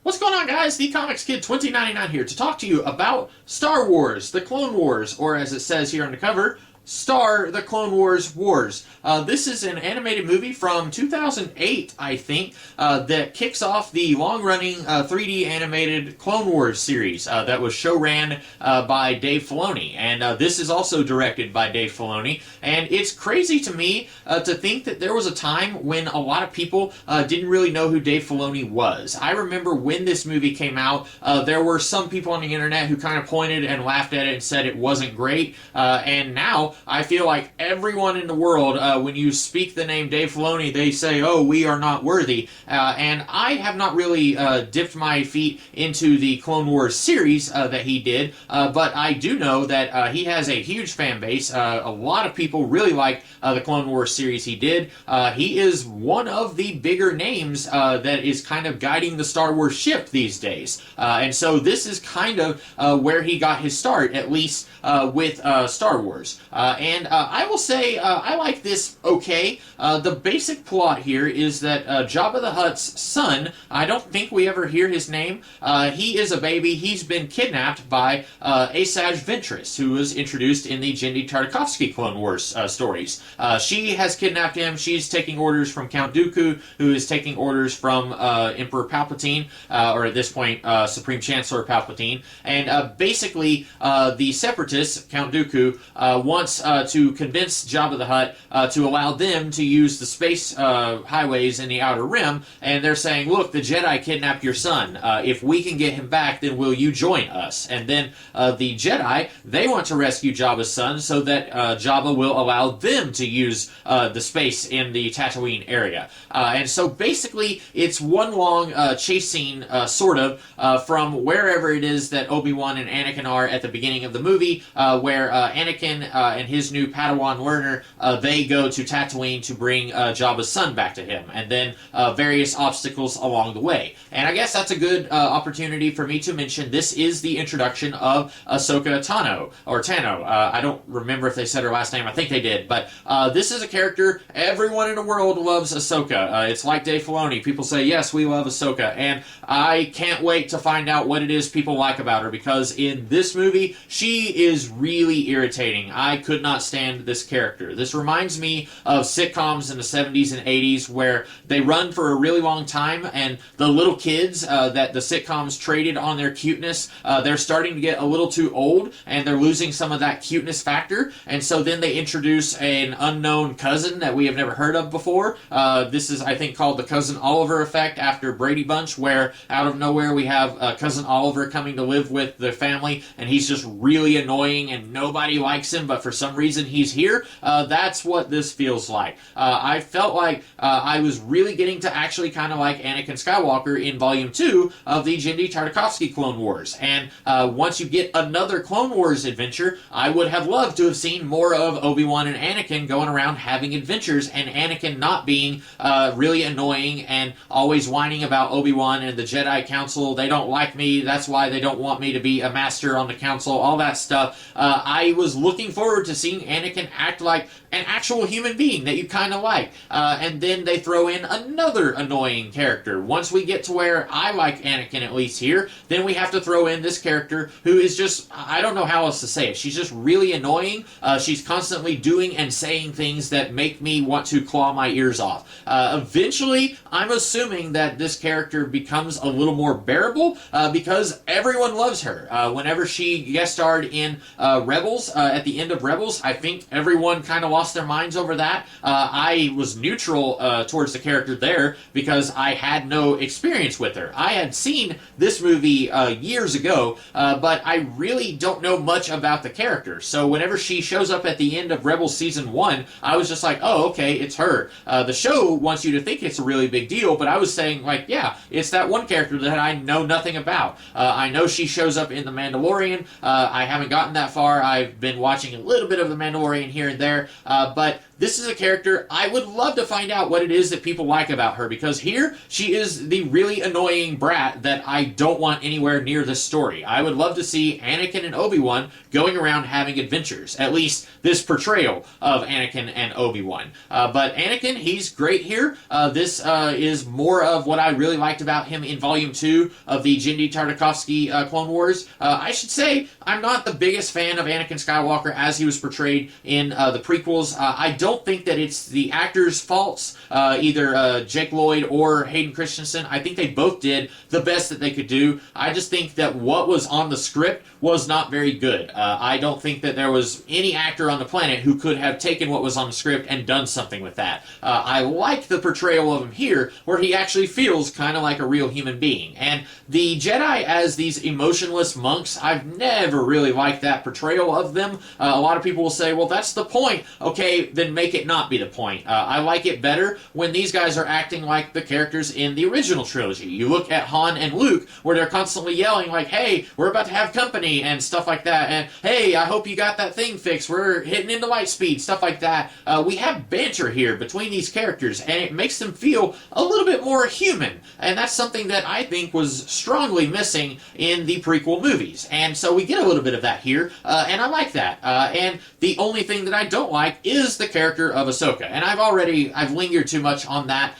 What's going on, guys? The Comics Kid 2099 here to talk to you about Star Wars, The Clone Wars, or as it says here on the cover, Star the Clone Wars Wars. This is an animated movie from 2008, I think, that kicks off the long-running 3D animated Clone Wars series that was show-ran by Dave Filoni. And this is also directed by Dave Filoni. And it's crazy to me to think that there was a time when a lot of people didn't really know who Dave Filoni was. I remember when this movie came out, there were some people on the internet who kind of pointed and laughed at it and said it wasn't great. And now, I feel like everyone in the world, when you speak the name Dave Filoni, they say, oh, we are not worthy. And I have not really dipped my feet into the Clone Wars series that he did, but I do know that he has a huge fan base. A lot of people really like the Clone Wars series he did. He is one of the bigger names that is kind of guiding the Star Wars ship these days. And so this is kind of where he got his start, at least with Star Wars. And I will say I like this okay. The basic plot here is that Jabba the Hutt's son, I don't think we ever hear his name, he is a baby. He's been kidnapped by Asajj Ventress, who was introduced in the Genndy Tartakovsky Clone Wars stories. She has kidnapped him. She's taking orders from Count Dooku, who is taking orders from Emperor Palpatine, or at this point, Supreme Chancellor Palpatine. And basically, the Separatists, Count Dooku, wants to convince Jabba the Hutt to allow them to use the space highways in the Outer Rim, and they're saying, look, the Jedi kidnapped your son. If we can get him back, then will you join us? And then the Jedi, they want to rescue Jabba's son so that Jabba will allow them to use the space in the Tatooine area. And so basically, it's one long chase scene, sort of, from wherever it is that Obi-Wan and Anakin are at the beginning of the movie, where Anakin and his new Padawan learner, they go to Tatooine to bring Jabba's son back to him, and then various obstacles along the way. And I guess that's a good opportunity for me to mention this is the introduction of Ahsoka Tano, or Tano. I don't remember if they said her last name. I think they did. But this is a character everyone in the world loves Ahsoka. It's like Dave Filoni. People say, yes, we love Ahsoka. And I can't wait to find out what it is people like about her, because in this movie, she is really irritating. I could not stand this character. This reminds me of sitcoms in the 70s and 80s where they run for a really long time, and the little kids that the sitcoms traded on their cuteness, they're starting to get a little too old, and they're losing some of that cuteness factor, and so then they introduce an unknown cousin that we have never heard of before. This is, I think, called the Cousin Oliver effect after Brady Bunch, where out of nowhere we have Cousin Oliver coming to live with the family, and he's just really annoying, and nobody likes him, but for some reason he's here. That's what this feels like. I felt like I was really getting to actually kind of like Anakin Skywalker in Volume 2 of the Genndy Tartakovsky Clone Wars. And once you get another Clone Wars adventure, I would have loved to have seen more of Obi-Wan and Anakin going around having adventures, and Anakin not being really annoying and always whining about Obi-Wan and the Jedi Council. They don't like me, that's why they don't want me to be a master on the council, all that stuff. I was looking forward to seeing Anakin act like an actual human being that you kind of like. And then they throw in another annoying character. Once we get to where I like Anakin, at least here, then we have to throw in this character who is just, I don't know how else to say it. She's just really annoying. She's constantly doing and saying things that make me want to claw my ears off. Eventually, I'm assuming that this character becomes a little more bearable because everyone loves her. Whenever she guest starred in Rebels, at the end of Rebels, I think everyone kind of lost their minds over that. I was neutral towards the character there because I had no experience with her. I had seen this movie years ago, but I really don't know much about the character. So whenever she shows up at the end of Rebels Season 1, I was just like, oh, okay, it's her. The show wants you to think it's a really big deal, but I was saying, like, yeah, it's that one character that I know nothing about. I know she shows up in The Mandalorian. I haven't gotten that far. I've been watching a little bit of The Mandalorian here and there, but this is a character I would love to find out what it is that people like about her, because here she is the really annoying brat that I don't want anywhere near this story. I would love to see Anakin and Obi-Wan going around having adventures, at least this portrayal of Anakin and Obi-Wan. But Anakin, he's great here. This is more of what I really liked about him in Volume 2 of the Genndy Tartakovsky Clone Wars. I should say I'm not the biggest fan of Anakin Skywalker as he was portrayed in the prequels. I don't think that it's the actors' faults, either Jake Lloyd or Hayden Christensen. I think they both did the best that they could do. I just think that what was on the script was not very good. I don't think that there was any actor on the planet who could have taken what was on the script and done something with that. I like the portrayal of him here, where he actually feels kind of like a real human being. And the Jedi as these emotionless monks, I've never really liked that portrayal of them. A lot of people will say, well, that's the point. Okay, then make it not be the point. I like it better when these guys are acting like the characters in the original trilogy. You look at Han and Luke, where they're constantly yelling like, hey, we're about to have company, and stuff like that, and hey, I hope you got that thing fixed, we're hitting into light speed, stuff like that. We have banter here between these characters, and it makes them feel a little bit more human, and that's something that I think was strongly missing in the prequel movies, and so we get a little bit of that here, and I like that. And the only thing that I don't like is the character of Ahsoka, and I've lingered too much on that.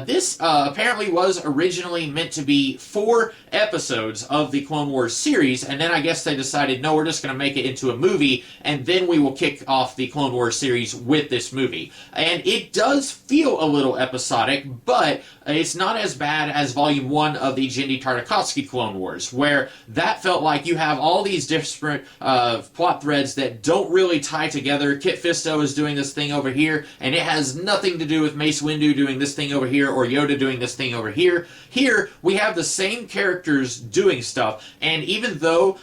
This apparently was originally meant to be 4 episodes of the Clone Wars series, and then I guess they decided, no, we're just going to make it into a movie, and then we will kick off the Clone Wars series with this movie. And it does feel a little episodic, but it's not as bad as Volume 1 of the Genndy Tartakovsky Clone Wars, where that felt like you have all these different plot threads that don't really tie together. Kit Fisto is doing this thing over here, and it has nothing to do with Mace Windu doing this thing over here, or Yoda doing this thing over here. Here, we have the same characters doing stuff, and even though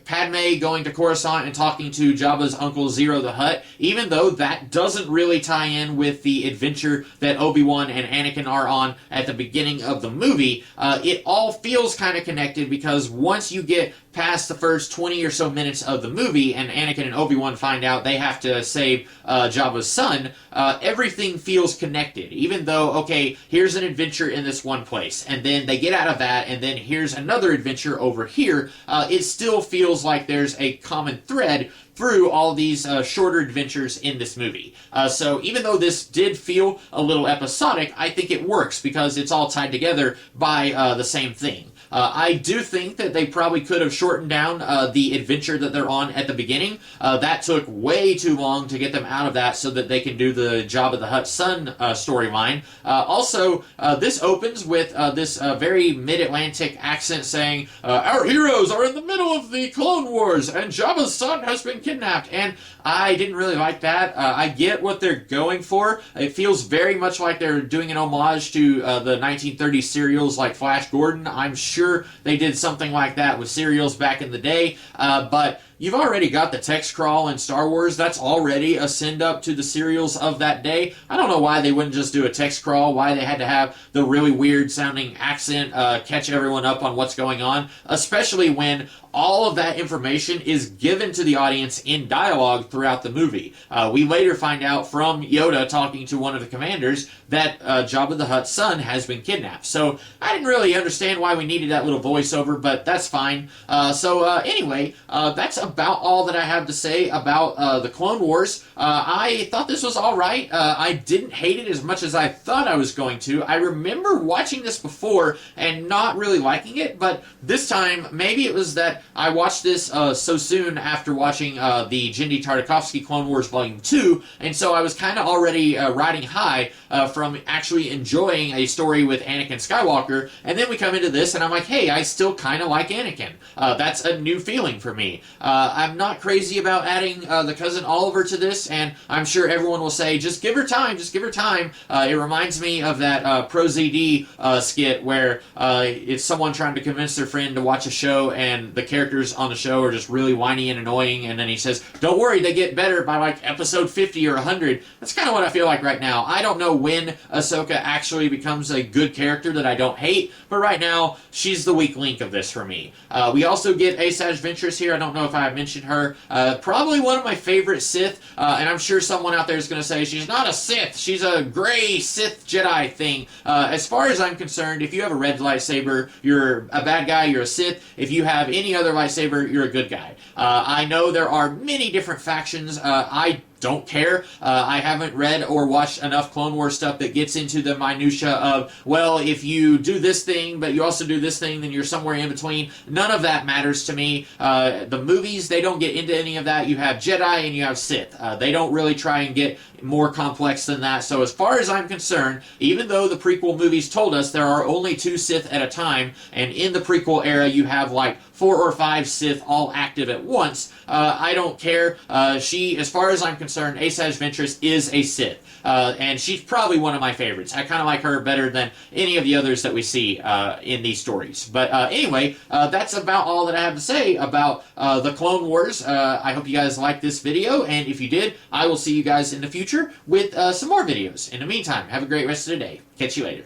Padme going to Coruscant and talking to Jabba's uncle Zero the Hutt, even though that doesn't really tie in with the adventure that Obi-Wan and Anakin are on at the beginning of the movie, it all feels kind of connected, because once you get past the first 20 or so minutes of the movie and Anakin and Obi-Wan find out they have to save Jabba's son, everything feels connected. Even though, okay, here's an adventure in this one place, and then they get out of that, and then here's another adventure over here, it still feels like there's a common thread through all these shorter adventures in this movie. So even though this did feel a little episodic, I think it works because it's all tied together by the same thing. I do think that they probably could have shortened down the adventure that they're on at the beginning. That took way too long to get them out of that so that they can do the Jabba the Hutt's son storyline. Also, this opens with this very mid-Atlantic accent saying, our heroes are in the middle of the Clone Wars and Jabba's son has been kidnapped. And I didn't really like that. I get what they're going for. It feels very much like they're doing an homage to the 1930s serials like Flash Gordon. I'm sure they did something like that with serials back in the day, but you've already got the text crawl in Star Wars. That's already a send-up to the serials of that day. I don't know why they wouldn't just do a text crawl, why they had to have the really weird-sounding accent catch everyone up on what's going on, especially when all of that information is given to the audience in dialogue throughout the movie. We later find out from Yoda talking to one of the commanders that Jabba the Hutt's son has been kidnapped. So I didn't really understand why we needed that little voiceover, but that's fine. Anyway, that's about all that I have to say about the Clone Wars. I thought this was alright. I didn't hate it as much as I thought I was going to. I remember watching this before and not really liking it, but this time, maybe it was that I watched this so soon after watching the Genndy Tartakovsky Clone Wars Volume 2, and so I was kind of already riding high from actually enjoying a story with Anakin Skywalker, and then we come into this and I'm like, hey, I still kind of like Anakin. That's a new feeling for me. I'm not crazy about adding the cousin Oliver to this, and I'm sure everyone will say, just give her time, just give her time. It reminds me of that Pro ZD skit where it's someone trying to convince their friend to watch a show, and the characters on the show are just really whiny and annoying, and then he says, don't worry, they get better by like episode 50 or 100. That's kind of what I feel like right now. I don't know when Ahsoka actually becomes a good character that I don't hate, but right now, she's the weak link of this for me. We also get Asajj Ventress here. I don't know if I I mentioned her. Probably one of my favorite Sith, and I'm sure someone out there is going to say she's not a Sith, she's a gray Sith Jedi thing. As far as I'm concerned, if you have a red lightsaber, you're a bad guy, you're a Sith. If you have any other lightsaber, you're a good guy. I know there are many different factions. I don't care. I haven't read or watched enough Clone Wars stuff that gets into the minutia of, well, if you do this thing, but you also do this thing, then you're somewhere in between. None of that matters to me. The movies, they don't get into any of that. You have Jedi and you have Sith. They don't really try and get more complex than that. So as far as I'm concerned, even though the prequel movies told us there are only 2 Sith at a time, and in the prequel era you have like 4 or 5 Sith all active at once, I don't care. She, as far as I'm concerned, Asajj Ventress is a Sith. And she's probably one of my favorites. I kind of like her better than any of the others that we see in these stories. But anyway, that's about all that I have to say about the Clone Wars. I hope you guys liked this video, and if you did, I will see you guys in the future with some more videos. In the meantime, have a great rest of the day. Catch you later.